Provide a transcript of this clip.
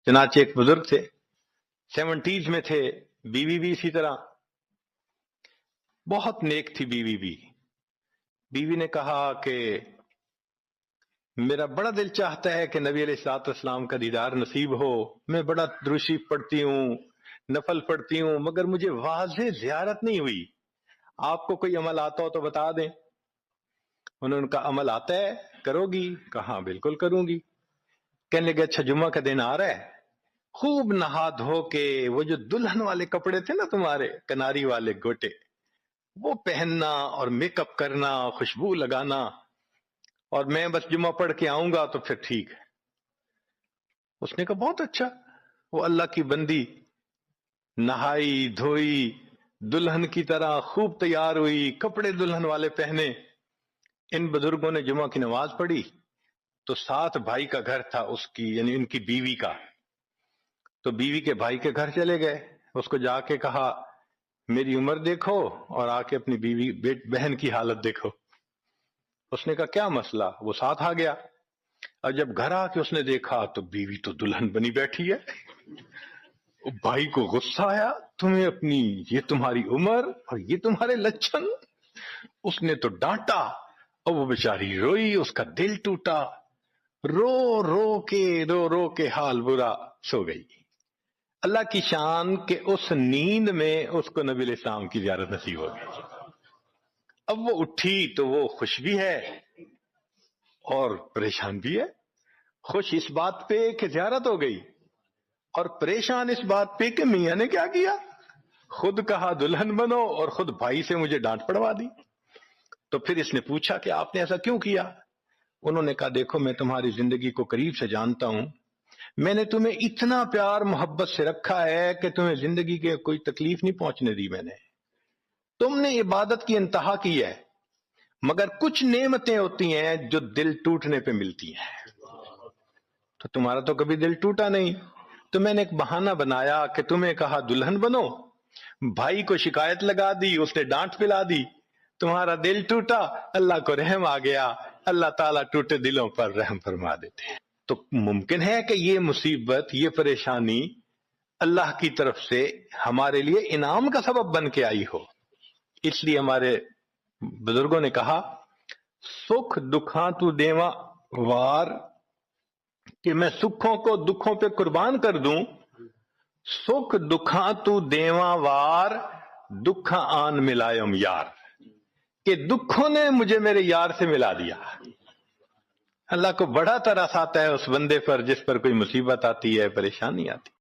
چنانچہ ایک بزرگ تھے، 70s میں تھے، بیوی بھی اسی طرح، بہت نیک تھی بیوی بھی۔ بیوی نے کہا کہ میرا بڑا دل چاہتا ہے کہ نبی علیہ الصلوۃ والسلام کا دیدار نصیب ہو، میں بڑا درود شریف پڑھتی ہوں، نفل پڑھتی ہوں، مگر مجھے واضح زیارت نہیں ہوئی، آپ کو کوئی عمل آتا ہو تو بتا دیں۔ انہوں نے کہا عمل آتا ہے، کرو گی؟ کہا بالکل کروں گی۔ کہنے لگے اچھا جمعہ کا دن آ رہا ہے، خوب نہا دھو کے وہ جو دلہن والے کپڑے تھے نا تمہارے کناری والے گوٹے، وہ پہننا اور میک اپ کرنا، خوشبو لگانا، اور میں بس جمعہ پڑھ کے آؤں گا تو پھر ٹھیک ہے۔ اس نے کہا بہت اچھا۔ وہ اللہ کی بندی نہائی دھوئی، دلہن کی طرح خوب تیار ہوئی، کپڑے دلہن والے پہنے۔ ان بزرگوں نے جمعہ کی نماز پڑھی تو ساتھ بھائی کا گھر تھا اس کی، یعنی ان کی بیوی کا، تو بیوی کے بھائی کے گھر چلے گئے، اس کو جا کے کہا میری عمر دیکھو اور آ کے اپنی بیوی بہن کی حالت دیکھو۔ اس نے کہا کیا مسئلہ؟ وہ ساتھ آ گیا، اور جب گھر آ کے اس نے دیکھا تو بیوی تو دلہن بنی بیٹھی ہے۔ بھائی کو غصہ آیا، تمہیں اپنی یہ تمہاری عمر اور یہ تمہارے لچھن۔ اس نے تو ڈانٹا اور وہ بیچاری روئی، اس کا دل ٹوٹا، رو رو کے حال برا، سو گئی۔ اللہ کی شان کہ اس نیند میں اس کو نبی علیہ السلام کی زیارت نصیب ہو گئی۔ اب وہ اٹھی تو وہ خوش بھی ہے اور پریشان بھی ہے، خوش اس بات پہ کہ زیارت ہو گئی، اور پریشان اس بات پہ کہ میاں نے کیا کیا، خود کہا دلہن بنو اور خود بھائی سے مجھے ڈانٹ پڑوا دی۔ تو پھر اس نے پوچھا کہ آپ نے ایسا کیوں کیا؟ انہوں نے کہا دیکھو میں تمہاری زندگی کو قریب سے جانتا ہوں، میں نے تمہیں اتنا پیار محبت سے رکھا ہے کہ تمہیں زندگی کے کوئی تکلیف نہیں پہنچنے دی میں نے، تم نے عبادت کی انتہا کی ہے، مگر کچھ نعمتیں ہوتی ہیں جو دل ٹوٹنے پہ ملتی ہیں، تو تمہارا تو کبھی دل ٹوٹا نہیں، تو میں نے ایک بہانہ بنایا کہ تمہیں کہا دلہن بنو، بھائی کو شکایت لگا دی، اس نے ڈانٹ پلا دی، تمہارا دل ٹوٹا، اللہ کو رحم آ گیا، اللہ تعالیٰ ٹوٹے دلوں پر رحم فرما دیتے ہیں۔ تو ممکن ہے کہ یہ مصیبت، یہ پریشانی اللہ کی طرف سے ہمارے لیے انعام کا سبب بن کے آئی ہو۔ اس لیے ہمارے بزرگوں نے کہا سکھ دکھاں تو دیواں وار، کہ میں سکھوں کو دکھوں پہ قربان کر دوں، سکھ دکھاں تو دیواں وار، دکھاں آن ملائم یار، کہ دکھوں نے مجھے میرے یار سے ملا دیا۔ اللہ کو بڑا ترس آتا ہے اس بندے پر جس پر کوئی مصیبت آتی ہے، پریشانی آتی ہے۔